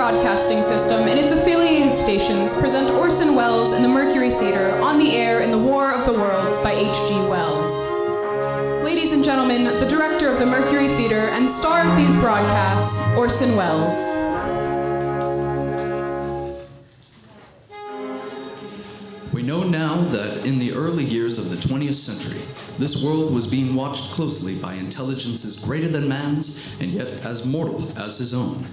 Broadcasting System and its affiliated stations present Orson Welles and the Mercury Theater on the air in The War of the Worlds by H.G. Wells. Ladies and gentlemen, the director of the Mercury Theater and star of these broadcasts, Orson Welles. We know now that in the early years of the 20th century, this world was being watched closely by intelligences greater than man's and yet as mortal as his own.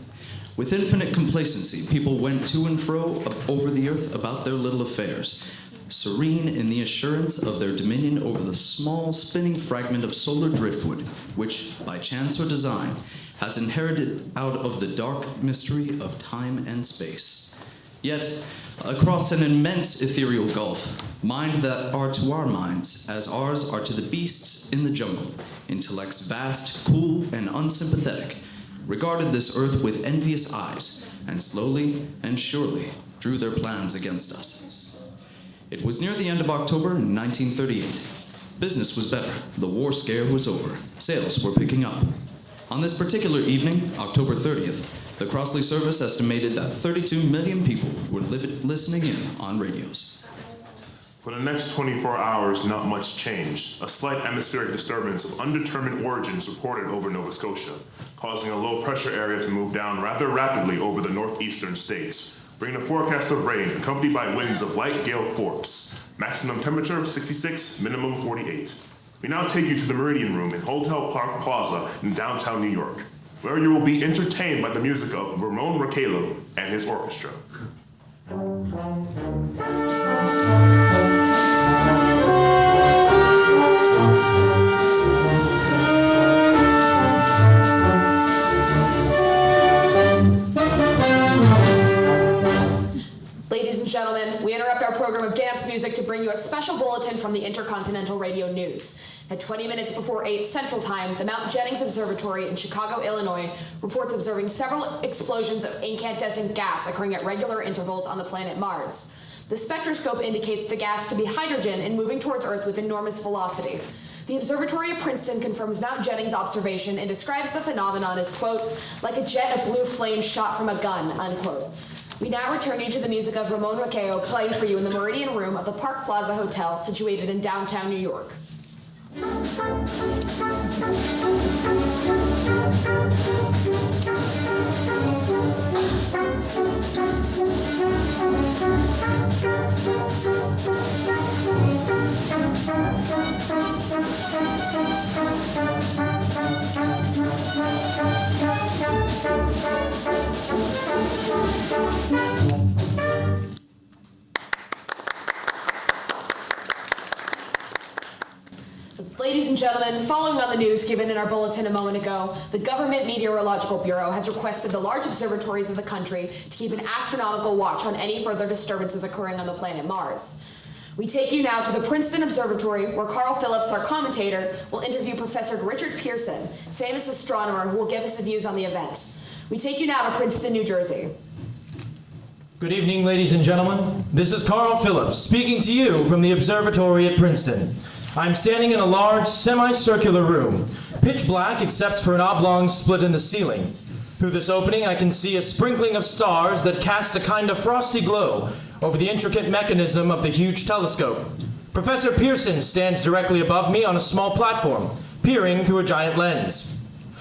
With infinite complacency, people went to and fro over the earth about their little affairs, serene in the assurance of their dominion over the small spinning fragment of solar driftwood, which, by chance or design, has inherited out of the dark mystery of time and space. Yet, across an immense ethereal gulf, mind that are to our minds as ours are to the beasts in the jungle, intellects vast, cool, and unsympathetic, regarded this earth with envious eyes, and slowly and surely drew their plans against us. It was near the end of October 1938. Business was better. The war scare was over. Sales were picking up. On this particular evening, October 30th, the Crossley service estimated that 32 million people were listening in on radios. For the next 24 hours, not much changed. A slight atmospheric disturbance of undetermined origins reported over Nova Scotia, causing a low-pressure area to move down rather rapidly over the northeastern states, bringing a forecast of rain accompanied by winds of light gale force. Maximum temperature 66, minimum 48. We now take you to the Meridian Room in Hotel Park Plaza in downtown New York, where you will be entertained by the music of Ramon Raquello and his orchestra. Ladies and gentlemen, we interrupt our program of dance music to bring you a special bulletin from the Intercontinental Radio News. At 20 minutes before 8 Central Time, the Mount Jennings Observatory in Chicago, Illinois, reports observing several explosions of incandescent gas occurring at regular intervals on the planet Mars. The spectroscope indicates the gas to be hydrogen and moving towards Earth with enormous velocity. The Observatory of Princeton confirms Mount Jennings' observation and describes the phenomenon as, quote, like a jet of blue flame shot from a gun, unquote. We now return you to the music of Ramon Raquello playing for you in the Meridian Room of the Park Plaza Hotel situated in downtown New York. Ladies and gentlemen, following on the news given in our bulletin a moment ago, the Government Meteorological Bureau has requested the large observatories of the country to keep an astronomical watch on any further disturbances occurring on the planet Mars. We take you now to the Princeton Observatory, where Carl Phillips, our commentator, will interview Professor Richard Pearson, famous astronomer who will give us the views on the event. We take you now to Princeton, New Jersey. Good evening, ladies and gentlemen. This is Carl Phillips, speaking to you from the observatory at Princeton. I'm standing in a large, semicircular room, pitch black except for an oblong split in the ceiling. Through this opening, I can see a sprinkling of stars that cast a kind of frosty glow over the intricate mechanism of the huge telescope. Professor Pearson stands directly above me on a small platform, peering through a giant lens.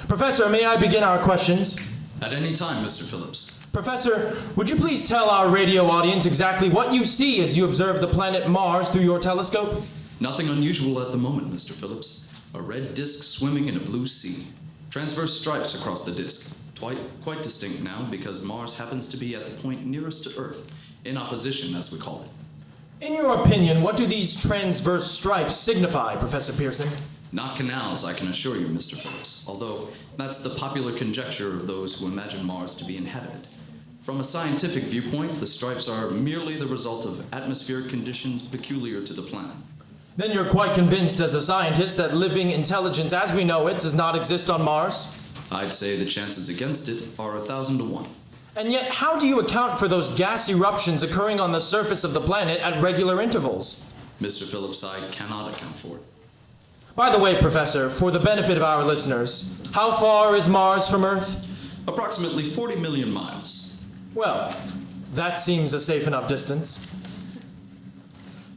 Professor, may I begin our questions? At any time, Mr. Phillips. Professor, would you please tell our radio audience exactly what you see as you observe the planet Mars through your telescope? Nothing unusual at the moment, Mr. Phillips. A red disk swimming in a blue sea. Transverse stripes across the disk. Quite distinct now because Mars happens to be at the point nearest to Earth, in opposition, as we call it. In your opinion, what do these transverse stripes signify, Professor Pearson? Not canals, I can assure you, Mr. Phillips, although that's the popular conjecture of those who imagine Mars to be inhabited. From a scientific viewpoint, the stripes are merely the result of atmospheric conditions peculiar to the planet. Then you're quite convinced as a scientist that living intelligence as we know it does not exist on Mars? I'd say the chances against it are 1,000 to 1. And yet, how do you account for those gas eruptions occurring on the surface of the planet at regular intervals? Mr. Phillips, I cannot account for it. By the way, Professor, for the benefit of our listeners, how far is Mars from Earth? Approximately 40 million miles. Well, that seems a safe enough distance.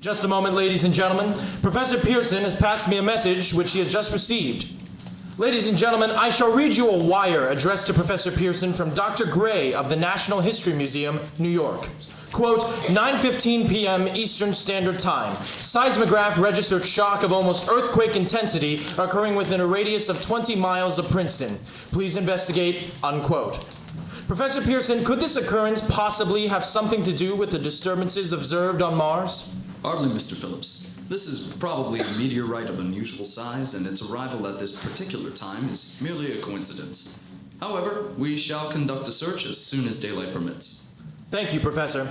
Just a moment, ladies and gentlemen. Professor Pearson has passed me a message which he has just received. Ladies and gentlemen, I shall read you a wire addressed to Professor Pearson from Dr. Gray of the National History Museum, New York. Quote, 9:15 p.m. Eastern Standard Time. Seismograph registered shock of almost earthquake intensity occurring within a radius of 20 miles of Princeton. Please investigate, unquote. Professor Pearson, could this occurrence possibly have something to do with the disturbances observed on Mars? Hardly, Mr. Phillips. This is probably a meteorite of unusual size, and its arrival at this particular time is merely a coincidence. However, we shall conduct a search as soon as daylight permits. Thank you, Professor.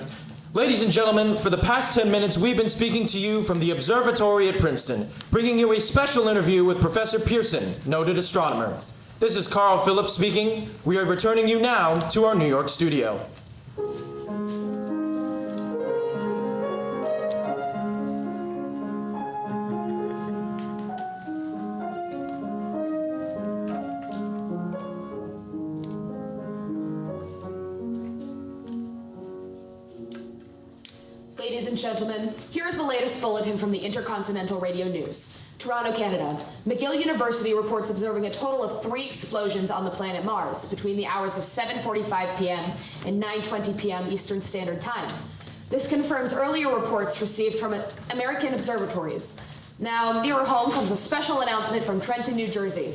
Ladies and gentlemen, for the past 10 minutes, we've been speaking to you from the observatory at Princeton, bringing you a special interview with Professor Pearson, noted astronomer. This is Carl Phillips speaking. We are returning you now to our New York studio. Ladies and gentlemen, here is the latest bulletin from the Intercontinental Radio News. Toronto, Canada. McGill University reports observing a total of 3 explosions on the planet Mars between the hours of 7:45 p.m. and 9:20 p.m. Eastern Standard Time. This confirms earlier reports received from American observatories. Now, nearer home comes a special announcement from Trenton, New Jersey.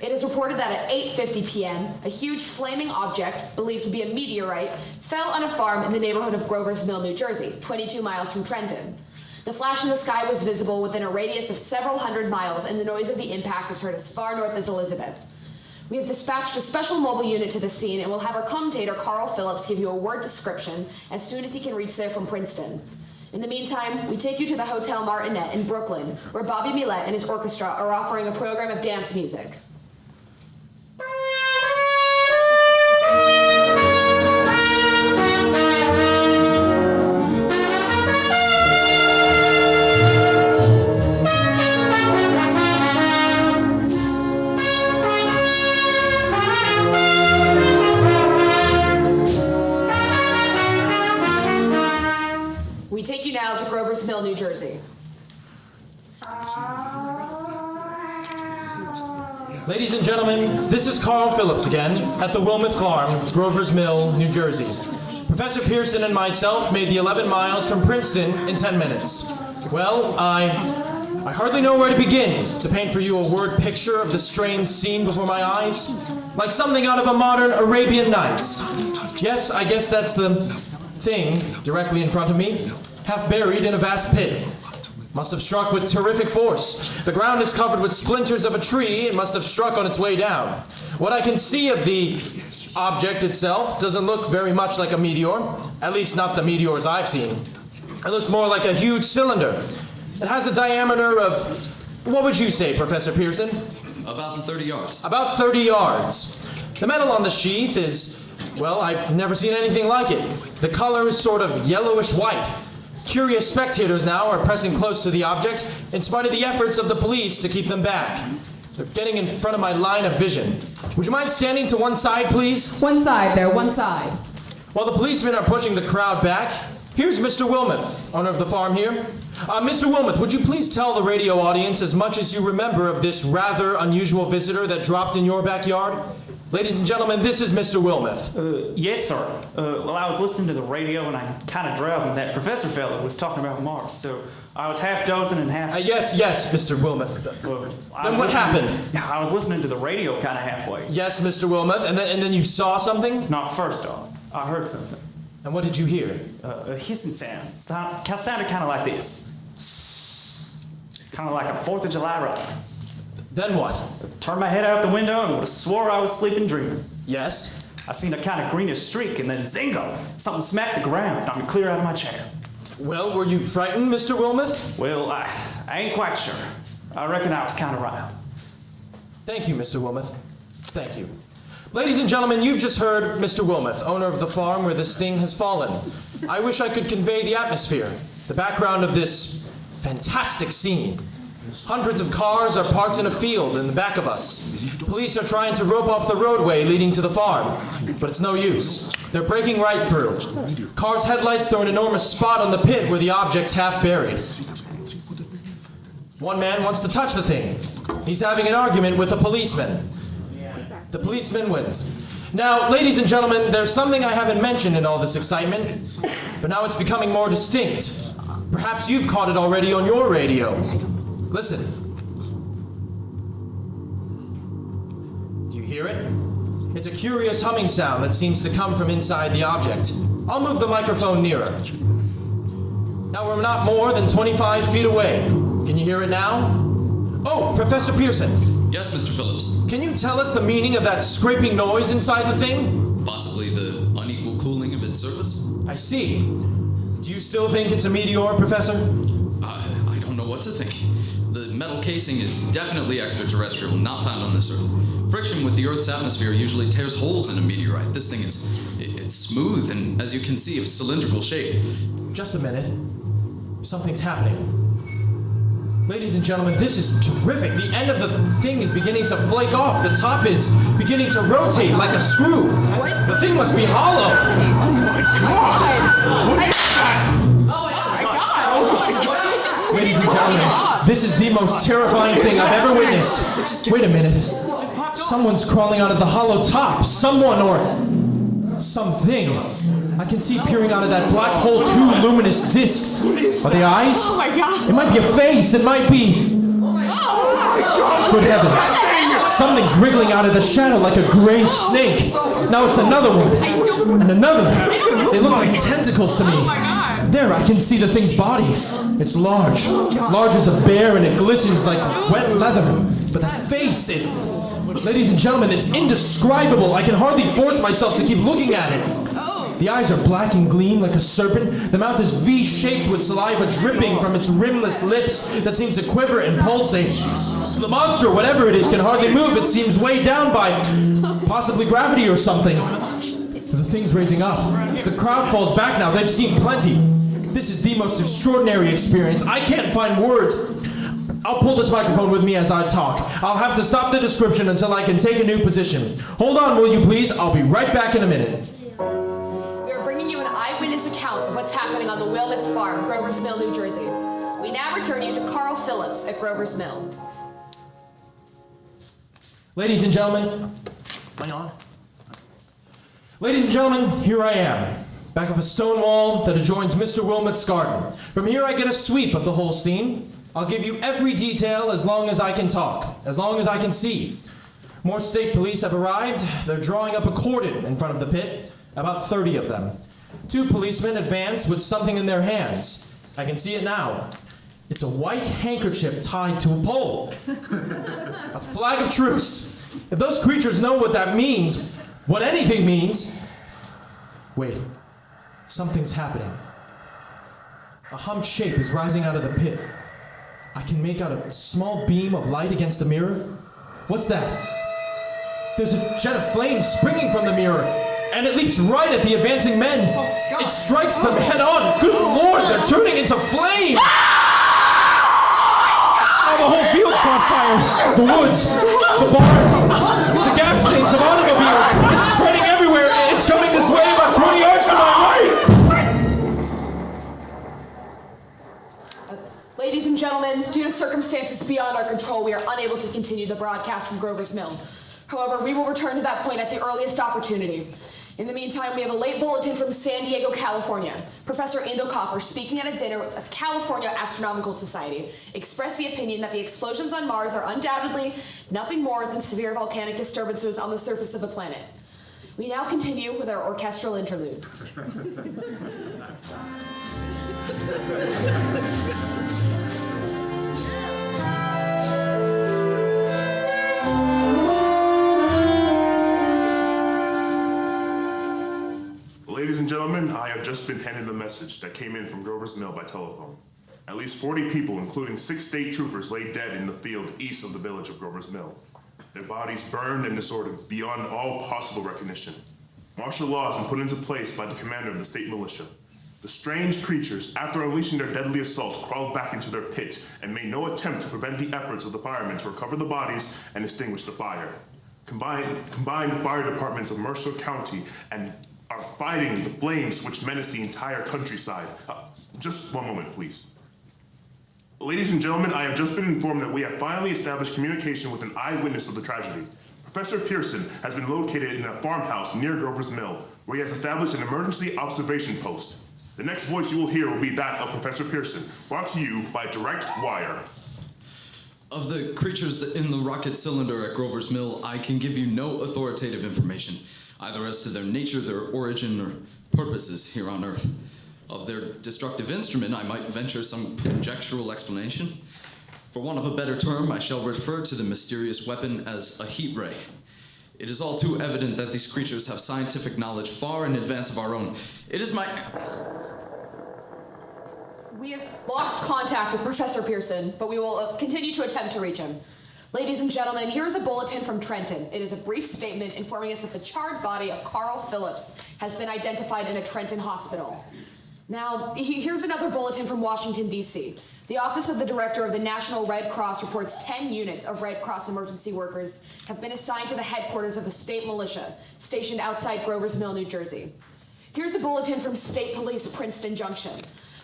It is reported that at 8:50 p.m., a huge flaming object, believed to be a meteorite, fell on a farm in the neighborhood of Grover's Mill, New Jersey, 22 miles from Trenton. The flash in the sky was visible within a radius of several hundred miles, and the noise of the impact was heard as far north as Elizabeth. We have dispatched a special mobile unit to the scene, and we'll have our commentator, Carl Phillips, give you a word description as soon as he can reach there from Princeton. In the meantime, we take you to the Hotel Martinet in Brooklyn, where Bobby Millett and his orchestra are offering a program of dance music. We take you now to Grover's Mill, New Jersey. Ladies and gentlemen, this is Carl Phillips again at the Wilmeth Farm, Grover's Mill, New Jersey. Professor Pearson and myself made the 11 miles from Princeton in 10 minutes. Well, I hardly know where to begin to paint for you a word picture of the strange scene before my eyes, like something out of a modern Arabian Nights. Yes, I guess that's the thing directly in front of me, half buried in a vast pit. Must have struck with terrific force. The ground is covered with splinters of a tree and must have struck on its way down. What I can see of the object itself doesn't look very much like a meteor, at least not the meteors I've seen. It looks more like a huge cylinder. It has a diameter of, what would you say, Professor Pearson? About 30 yards. About 30 yards. The metal on the sheath is, well, I've never seen anything like it. The color is sort of yellowish white. Curious spectators now are pressing close to the object in spite of the efforts of the police to keep them back. They're getting in front of my line of vision. Would you mind standing to one side, please? One side there, one side. While the policemen are pushing the crowd back, here's Mr. Wilmeth, owner of the farm here. Mr. Wilmeth, would you please tell the radio audience as much as you remember of this rather unusual visitor that dropped in your backyard? Ladies and gentlemen, this is Mr. Wilmeth. Yes, sir. Well, I was listening to the radio and I kind of drowsed, and that professor fellow was talking about Mars, so I was half dozing and half... Yes, Mr. Wilmeth. Then what happened? Yeah, I was listening to the radio kind of halfway. Yes, Mr. Wilmeth, and then you saw something? Not first off. I heard something. And what did you hear? A hissing sound. It sounded kind of like this. Kind of like a 4th of July rocket. Then what? Turned my head out the window and would have swore I was sleeping dreaming. Yes? I seen a kind of greenish streak, and then zingo! Something smacked the ground, knocked me clear out of my chair. Well, were you frightened, Mr. Wilmeth? Well, I ain't quite sure. I reckon I was kind of riled. Thank you, Mr. Wilmeth. Thank you. Ladies and gentlemen, you've just heard Mr. Wilmeth, owner of the farm where this thing has fallen. I wish I could convey the atmosphere, the background of this fantastic scene. Hundreds of cars are parked in a field in the back of us. Police are trying to rope off the roadway leading to the farm, but it's no use. They're breaking right through. Car's headlights throw an enormous spot on the pit where the object's half buried. One man wants to touch the thing. He's having an argument with a policeman. The policeman wins. Now, ladies and gentlemen, there's something I haven't mentioned in all this excitement, but now it's becoming more distinct. Perhaps you've caught it already on your radio. Listen. Do you hear it? It's a curious humming sound that seems to come from inside the object. I'll move the microphone nearer. Now we're not more than 25 feet away. Can you hear it now? Oh, Professor Pearson. Yes, Mr. Phillips. Can you tell us the meaning of that scraping noise inside the thing? Possibly the unequal cooling of its surface? I see. Do you still think it's a meteor, Professor? I don't know what to think. The metal casing is definitely extraterrestrial, not found on this Earth. Friction with the Earth's atmosphere usually tears holes in a meteorite. This thing it's smooth and, as you can see, of cylindrical shape. Just a minute. Something's happening. Ladies and gentlemen, this is terrific. The end of the thing is beginning to flake off. The top is beginning to rotate like a screw. What? The thing must be hollow. Oh my God! Ladies and gentlemen, this is the most terrifying thing I've ever witnessed. Wait a minute. Someone's crawling out of the hollow top. Someone or something. I can see peering out of that black hole two luminous discs. Are they eyes? Oh my God! It might be a face. It might be... Good heavens. Something's wriggling out of the shadow like a gray snake. Now it's another one. And another. They look like tentacles to me. There, I can see the thing's body. It's large. Large as a bear, and it glistens like wet leather. But that face, ladies and gentlemen, it's indescribable. I can hardly force myself to keep looking at it. The eyes are black and gleam like a serpent. The mouth is V-shaped with saliva dripping from its rimless lips that seem to quiver and pulsate. The monster, whatever it is, can hardly move. It seems weighed down by possibly gravity or something. The thing's raising up. The crowd falls back now. They've seen plenty. This is the most extraordinary experience. I can't find words. I'll pull this microphone with me as I talk. I'll have to stop the description until I can take a new position. Hold on, will you please? I'll be right back in a minute. Eyewitness account of what's happening on the Wilmouth Farm, Grover's Mill, New Jersey. We now return you to Carl Phillips at Grover's Mill. Ladies and gentlemen. Hang on. Ladies and gentlemen, here I am, back of a stone wall that adjoins Mr. Wilmot's garden. From here I get a sweep of the whole scene. I'll give you every detail as long as I can talk, as long as I can see. More state police have arrived. They're drawing up a cordon in front of the pit, about 30 of them. 2 policemen advance with something in their hands. I can see it now. It's a white handkerchief tied to a pole. A flag of truce. If those creatures know what that means, what anything means... Wait, something's happening. A humped shape is rising out of the pit. I can make out a small beam of light against a mirror. What's that? There's a jet of flame springing from the mirror. And it leaps right at the advancing men. It strikes them head on. Good Lord, they're turning into flame! Oh, the whole field's caught fire. The woods, the barns, the gas tanks of automobiles. It's spreading everywhere. It's coming this way about 20 yards to my right. Ladies and gentlemen, due to circumstances beyond our control, we are unable to continue the broadcast from Grover's Mill. However, we will return to that point at the earliest opportunity. In the meantime, we have a late bulletin from San Diego, California. Professor Indel speaking at a dinner at the California Astronomical Society, expressed the opinion that the explosions on Mars are undoubtedly nothing more than severe volcanic disturbances on the surface of the planet. We now continue with our orchestral interlude. Ladies and gentlemen, I have just been handed a message that came in from Grover's Mill by telephone. At least 40 people, including 6 state troopers, lay dead in the field east of the village of Grover's Mill. Their bodies burned and disordered beyond all possible recognition. Martial law has been put into place by the commander of the state militia. The strange creatures, after unleashing their deadly assault, crawled back into their pit and made no attempt to prevent the efforts of the firemen to recover the bodies and extinguish the fire. Combined fire departments of Mercer County and are fighting the flames which menace the entire countryside. Just one moment, please. Ladies and gentlemen, I have just been informed that we have finally established communication with an eyewitness of the tragedy. Professor Pearson has been located in a farmhouse near Grover's Mill, where he has established an emergency observation post. The next voice you will hear will be that of Professor Pearson, brought to you by direct wire. Of the creatures in the rocket cylinder at Grover's Mill, I can give you no authoritative information, either as to their nature, their origin, or purposes here on Earth. Of their destructive instrument, I might venture some conjectural explanation. For want of a better term, I shall refer to the mysterious weapon as a heat ray. It is all too evident that these creatures have scientific knowledge far in advance of our own. It is my... We have lost contact with Professor Pearson, but we will continue to attempt to reach him. Ladies and gentlemen, here's a bulletin from Trenton. It is a brief statement informing us that the charred body of Carl Phillips has been identified in a Trenton hospital. Now, here's another bulletin from Washington, D.C. The Office of the Director of the National Red Cross reports 10 units of Red Cross emergency workers have been assigned to the headquarters of the state militia, stationed outside Grover's Mill, New Jersey. Here's a bulletin from State Police, Princeton Junction.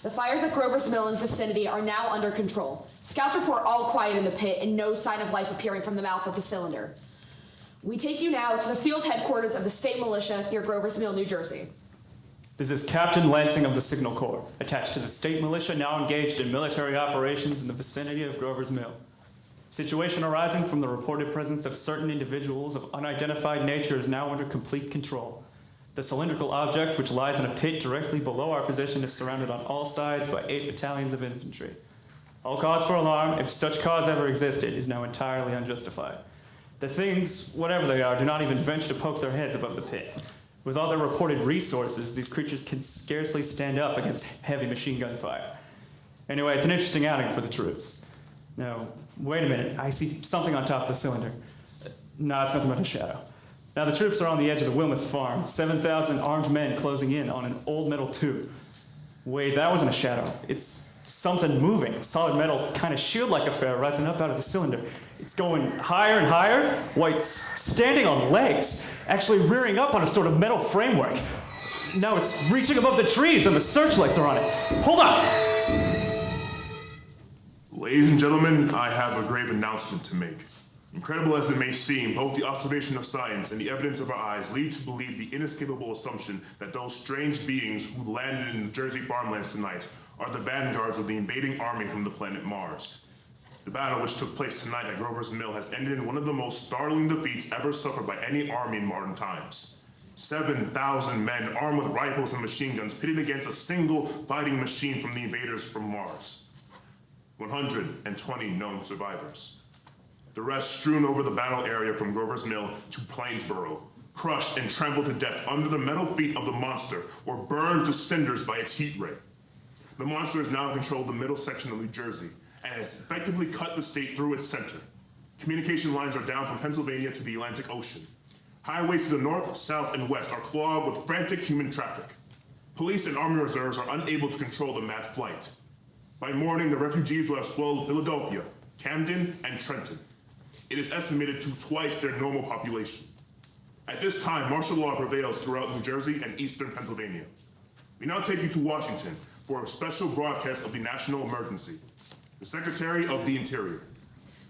The fires at Grover's Mill and vicinity are now under control. Scouts report all quiet in the pit and no sign of life appearing from the mouth of the cylinder. We take you now to the field headquarters of the state militia near Grover's Mill, New Jersey. This is Captain Lansing of the Signal Corps, attached to the state militia now engaged in military operations in the vicinity of Grover's Mill. Situation arising from the reported presence of certain individuals of unidentified nature is now under complete control. The cylindrical object, which lies in a pit directly below our position, is surrounded on all sides by 8 battalions of infantry. All cause for alarm, if such cause ever existed, is now entirely unjustified. The things, whatever they are, do not even venture to poke their heads above the pit. With all their reported resources, these creatures can scarcely stand up against heavy machine gun fire. Anyway, it's an interesting outing for the troops. Now, wait a minute, I see something on top of the cylinder. No, it's nothing but a shadow. Now, the troops are on the edge of the Wilmouth farm, 7,000 armed men closing in on an old metal tube. Wait, that wasn't a shadow. It's something moving, solid metal kind of shield-like affair rising up out of the cylinder. It's going higher and higher, while it's standing on legs, actually rearing up on a sort of metal framework. Now it's reaching above the trees and the searchlights are on it. Hold on! Ladies and gentlemen, I have a grave announcement to make. Incredible as it may seem, both the observation of science and the evidence of our eyes lead to believe the inescapable assumption that those strange beings who landed in the Jersey farmlands tonight are the vanguards of the invading army from the planet Mars. The battle which took place tonight at Grover's Mill has ended in one of the most startling defeats ever suffered by any army in modern times. 7,000 men armed with rifles and machine guns pitted against a single fighting machine from the invaders from Mars. 120 known survivors. The rest strewn over the battle area from Grover's Mill to Plainsboro, crushed and trampled to death under the metal feet of the monster or burned to cinders by its heat ray. The monster has now controlled the middle section of New Jersey and has effectively cut the state through its center. Communication lines are down from Pennsylvania to the Atlantic Ocean. Highways to the north, south, and west are clogged with frantic human traffic. Police and army reserves are unable to control the mad flight. By morning, the refugees will have swelled Philadelphia, Camden, and Trenton. It is estimated to twice their normal population. At this time, martial law prevails throughout New Jersey and eastern Pennsylvania. We now take you to Washington for a special broadcast of the national emergency. The Secretary of the Interior.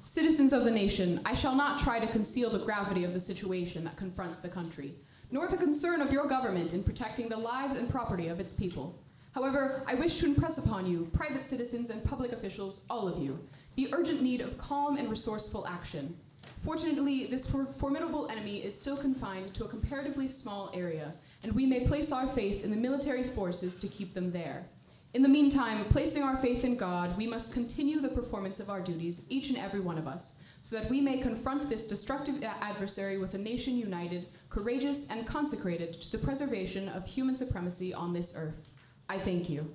Citizens of the nation, I shall not try to conceal the gravity of the situation that confronts the country, nor the concern of your government in protecting the lives and property of its people. However, I wish to impress upon you, private citizens and public officials, all of you, the urgent need of calm and resourceful action. Fortunately, this formidable enemy is still confined to a comparatively small area, and we may place our faith in the military forces to keep them there. In the meantime, placing our faith in God, we must continue the performance of our duties, each and every one of us, so that we may confront this destructive adversary with a nation united, courageous, and consecrated to the preservation of human supremacy on this earth. I thank you.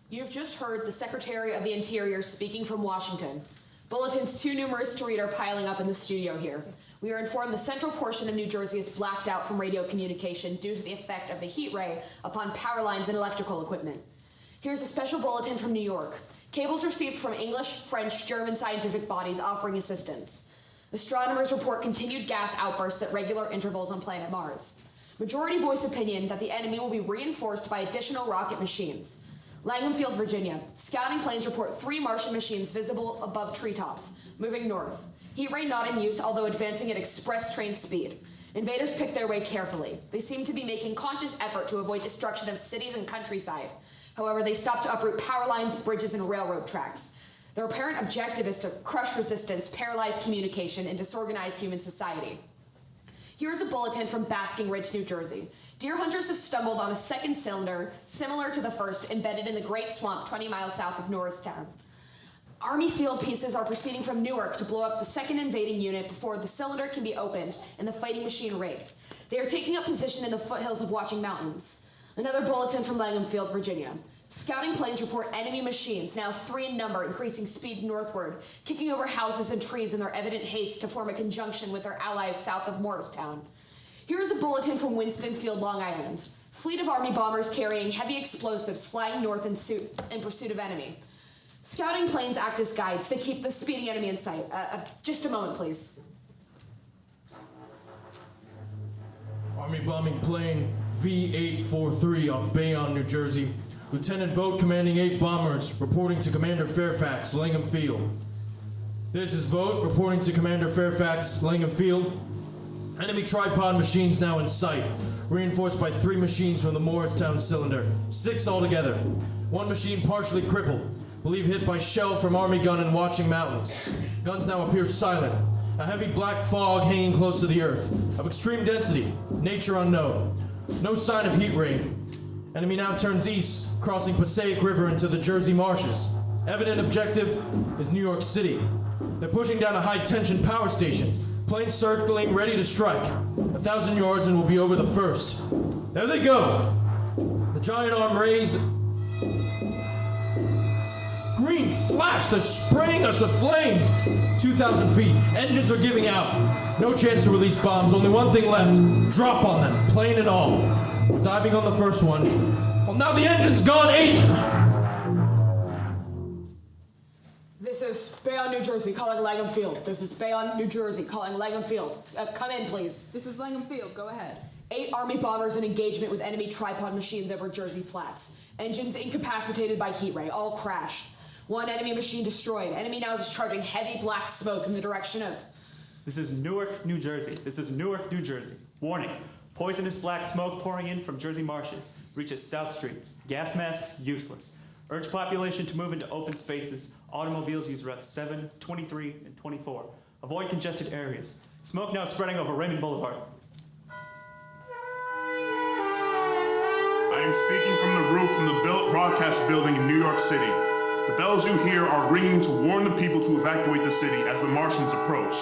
You've just heard the Secretary of the Interior speaking from Washington. Bulletins too numerous to read are piling up in the studio here. We are informed the central portion of New Jersey is blacked out from radio communication due to the effect of the heat ray upon power lines and electrical equipment. Here's a special bulletin from New York. Cables received from English, French, German scientific bodies offering assistance. Astronomers report continued gas outbursts at regular intervals on planet Mars. Majority voice opinion that the enemy will be reinforced by additional rocket machines. Langham Field, Virginia. Scouting planes report 3 Martian machines visible above treetops, moving north. Heat ray not in use, although advancing at express train speed. Invaders pick their way carefully. They seem to be making conscious effort to avoid destruction of cities and countryside. However, they stop to uproot power lines, bridges, and railroad tracks. Their apparent objective is to crush resistance, paralyze communication, and disorganize human society. Here's a bulletin from Basking Ridge, New Jersey. Deer hunters have stumbled on a second cylinder similar to the first embedded in the Great Swamp 20 miles south of Norristown. Army field pieces are proceeding from Newark to blow up the second invading unit before the cylinder can be opened and the fighting machine rigged. They are taking up position in the foothills of Watching Mountains. Another bulletin from Langham Field, Virginia. Scouting planes report enemy machines, now 3 in number, increasing speed northward, kicking over houses and trees in their evident haste to form a conjunction with their allies south of Morristown. Here's a bulletin from Winston Field, Long Island. Fleet of Army bombers carrying heavy explosives flying north in pursuit of enemy. Scouting planes act as guides. They keep the speeding enemy in sight. Just a moment, please. Army bombing plane V-843 off Bayonne, New Jersey. Lieutenant Vogt commanding 8 bombers, reporting to Commander Fairfax, Langham Field. This is Vogt reporting to Commander Fairfax, Langham Field. Enemy tripod machines now in sight, reinforced by 3 machines from the Morristown cylinder, 6 altogether. 1 machine partially crippled, believed hit by shell from Army gun in Watching Mountains. Guns now appear silent. A heavy black fog hanging close to the earth, of extreme density, nature unknown. No sign of heat ray. Enemy now turns east, crossing Passaic River into the Jersey marshes. Evident objective is New York City. They're pushing down a high-tension power station. Planes circling, ready to strike. 1,000 yards and will be over the first. There they go! The giant arm raised. Green flash, they're spraying us with flame! 2,000 feet, engines are giving out. No chance to release bombs, only one thing left. Drop on them, plane and all. We're diving on the first one. Well, now the engine's gone. 8! This is Bayonne, New Jersey, calling Langham Field. This is Bayonne, New Jersey, calling Langham Field. Come in, please. This is Langham Field. Go ahead. 8 Army bombers in engagement with enemy tripod machines over Jersey Flats. Engines incapacitated by heat ray, all crashed. 1 enemy machine destroyed. Enemy now discharging heavy black smoke in the direction of... This is Newark, New Jersey. This is Newark, New Jersey. Warning. Poisonous black smoke pouring in from Jersey marshes. Reaches South Street. Gas masks useless. Urge population to move into open spaces. Automobiles use routes 7, 23, and 24. Avoid congested areas. Smoke now spreading over Raymond Boulevard. I am speaking from the roof from the broadcast building in New York City. The bells you hear are ringing to warn the people to evacuate the city as the Martians approach.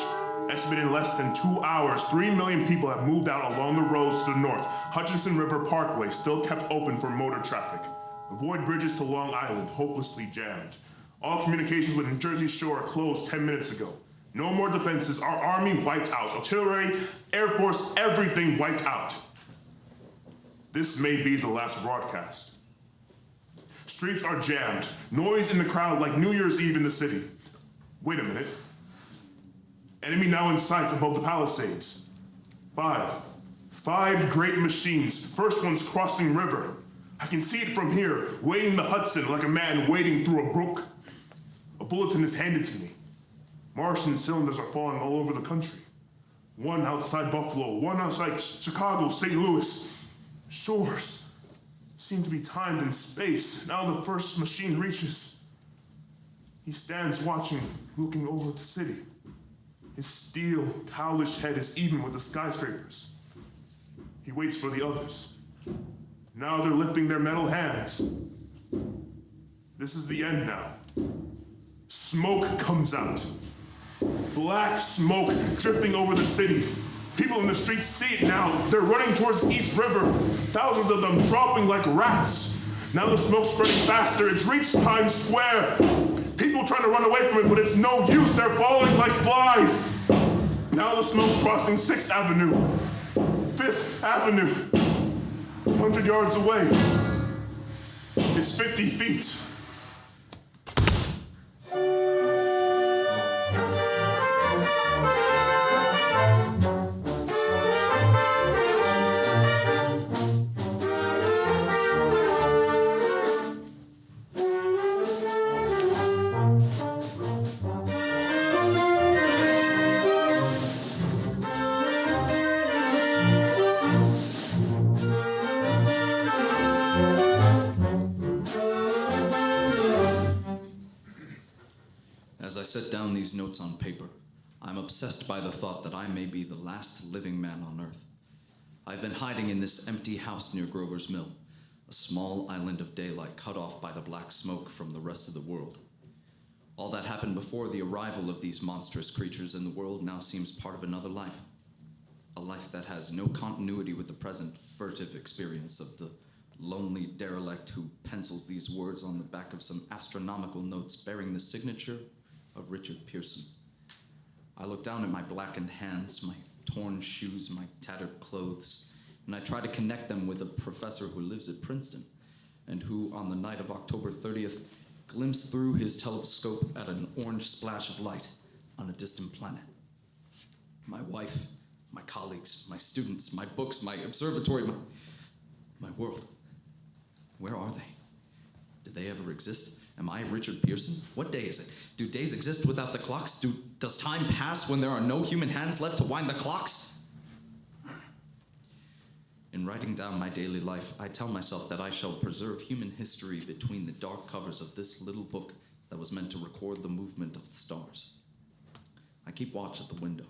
Estimated in less than 2 hours, 3 million people have moved out along the roads to the north. Hutchinson River Parkway still kept open for motor traffic. Avoid bridges to Long Island, hopelessly jammed. All communications with New Jersey Shore closed 10 minutes ago. No more defenses. Our army wiped out. Artillery, Air Force, everything wiped out. This may be the last broadcast. Streets are jammed. Noise in the crowd like New Year's Eve in the city. Wait a minute. Enemy now in sight above the Palisades. 5 great machines. First one's crossing river. I can see it from here, wading the Hudson like a man wading through a brook. A bulletin is handed to me. Martian cylinders are falling all over the country. 1 outside Buffalo, 1 outside Chicago, St. Louis. Shores seem to be timed in space. Now the first machine reaches. He stands watching, looking over the city. His steel, cowlish head is even with the skyscrapers. He waits for the others. Now they're lifting their metal hands. This is the end now. Smoke comes out. Black smoke dripping over the city. People in the streets see it now. They're running towards East River. Thousands of them dropping like rats. Now the smoke's spreading faster. It's reached Times Square. People trying to run away from it, but it's no use. They're falling like flies. Now the smoke's crossing 6th Avenue, 5th Avenue, 100 yards away. It's 50 feet. notes on paper, I'm obsessed by the thought that I may be the last living man on Earth. I've been hiding in this empty house near Grover's Mill, a small island of daylight cut off by the black smoke from the rest of the world. All that happened before the arrival of these monstrous creatures in the world now seems part of another life. A life that has no continuity with the present furtive experience of the lonely derelict who pencils these words on the back of some astronomical notes bearing the signature of Richard Pearson. I look down at my blackened hands, my torn shoes, my tattered clothes, and I try to connect them with a professor who lives at Princeton and who, on the night of October 30th, glimpsed through his telescope at an orange splash of light on a distant planet. My wife, my colleagues, my students, my books, my observatory, my world. Where are they? Did they ever exist? Am I Richard Pearson? What day is it? Do days exist without the clocks? Does time pass when there are no human hands left to wind the clocks? In writing down my daily life, I tell myself that I shall preserve human history between the dark covers of this little book that was meant to record the movement of the stars. I keep watch at the window.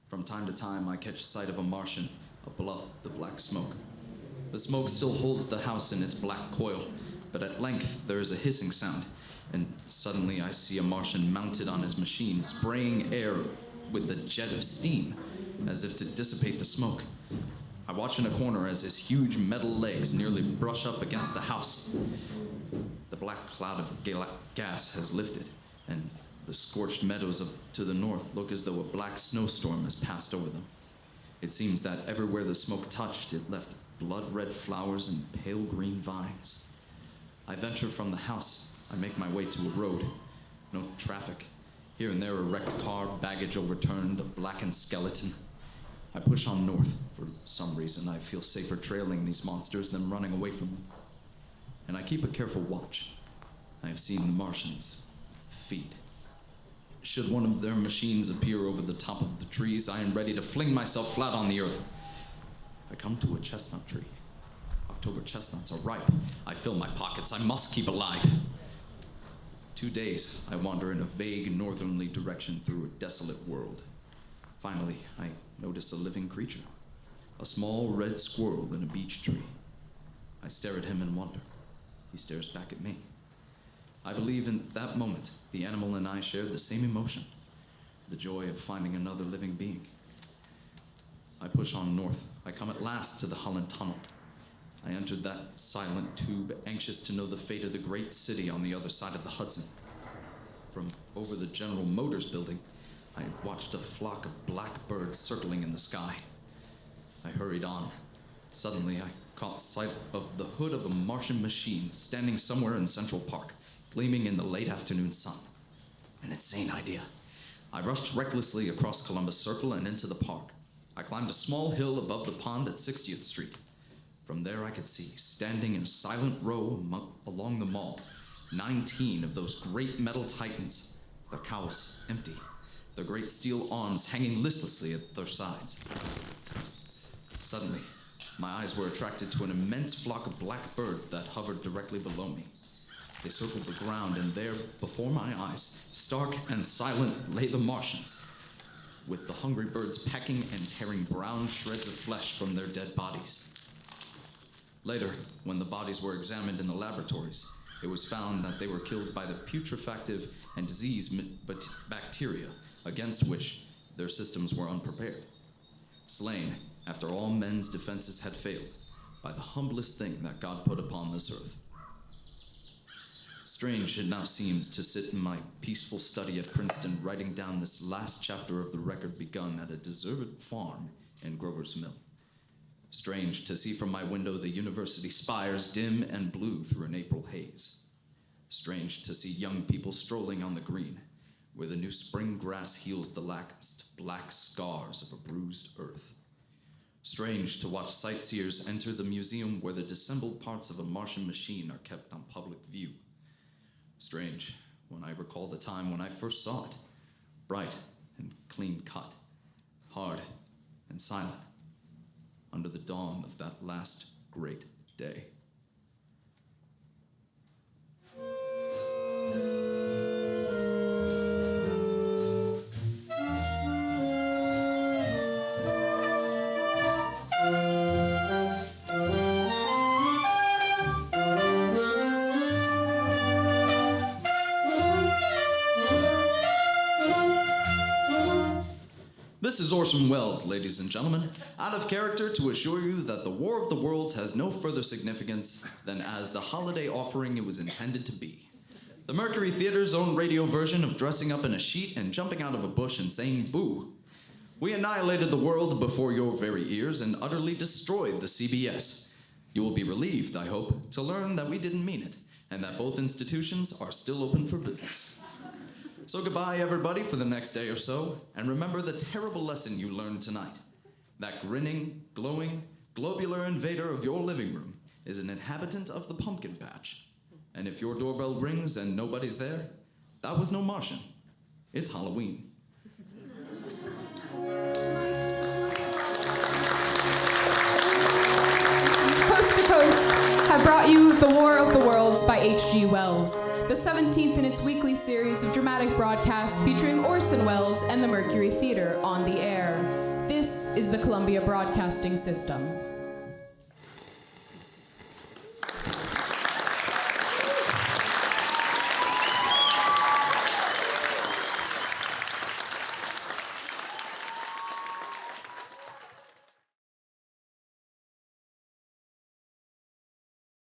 From time to time, I catch sight of a Martian above the black smoke. The smoke still holds the house in its black coil, but at length there is a hissing sound, and suddenly I see a Martian mounted on his machine, spraying air with a jet of steam, as if to dissipate the smoke. I watch in a corner as his huge metal legs nearly brush up against the house. The black cloud of gas has lifted, and the scorched meadows to the north look as though a black snowstorm has passed over them. It seems that everywhere the smoke touched, it left blood-red flowers and pale green vines. I venture from the house. I make my way to a road. No traffic. Here and there a wrecked car, baggage overturned, a blackened skeleton. I push on north. For some reason, I feel safer trailing these monsters than running away from them. And I keep a careful watch. I have seen the Martians feed. Should one of their machines appear over the top of the trees, I am ready to fling myself flat on the earth. I come to a chestnut tree. October chestnuts are ripe. I fill my pockets. I must keep alive. 2 days, I wander in a vague northerly direction through a desolate world. Finally, I notice a living creature, a small red squirrel in a beech tree. I stare at him in wonder. He stares back at me. I believe in that moment, the animal and I shared the same emotion, the joy of finding another living being. I push on north. I come at last to the Holland Tunnel. I entered that silent tube, anxious to know the fate of the great city on the other side of the Hudson. From over the General Motors building, I watched a flock of black birds circling in the sky. I hurried on. Suddenly, I caught sight of the hood of a Martian machine standing somewhere in Central Park, gleaming in the late afternoon sun. An insane idea. I rushed recklessly across Columbus Circle and into the park. I climbed a small hill above the pond at 60th Street. From there I could see, standing in a silent row along the mall, 19 of those great metal titans, their cowls empty, their great steel arms hanging listlessly at their sides. Suddenly, my eyes were attracted to an immense flock of black birds that hovered directly below me. They circled the ground, and there, before my eyes, stark and silent, lay the Martians, with the hungry birds pecking and tearing brown shreds of flesh from their dead bodies. Later, when the bodies were examined in the laboratories, it was found that they were killed by the putrefactive and disease bacteria against which their systems were unprepared. Slain, after all men's defenses had failed, by the humblest thing that God put upon this earth. Strange it now seems to sit in my peaceful study at Princeton, writing down this last chapter of the record begun at a deserted farm in Grover's Mill. Strange to see from my window the university spires dim and blue through an April haze. Strange to see young people strolling on the green, where the new spring grass heals the last black scars of a bruised earth. Strange to watch sightseers enter the museum where the dissembled parts of a Martian machine are kept on public view. Strange when I recall the time when I first saw it, bright and clean cut, hard and silent, under the dawn of that last great day. This is Orson Welles, ladies and gentlemen, out of character to assure you that the War of the Worlds has no further significance than as the holiday offering it was intended to be. The Mercury Theater's own radio version of dressing up in a sheet and jumping out of a bush and saying boo. We annihilated the world before your very ears and utterly destroyed the CBS. You will be relieved, I hope, to learn that we didn't mean it, and that both institutions are still open for business. So goodbye, everybody, for the next day or so, and remember the terrible lesson you learned tonight. That grinning, glowing, globular invader of your living room is an inhabitant of the pumpkin patch. And if your doorbell rings and nobody's there, that was no Martian. It's Halloween. Coast to Coast have brought you The War of the Worlds by H.G. Wells, the 17th in its weekly series of dramatic broadcasts featuring Orson Welles and the Mercury Theater on the air. This is the Columbia Broadcasting System.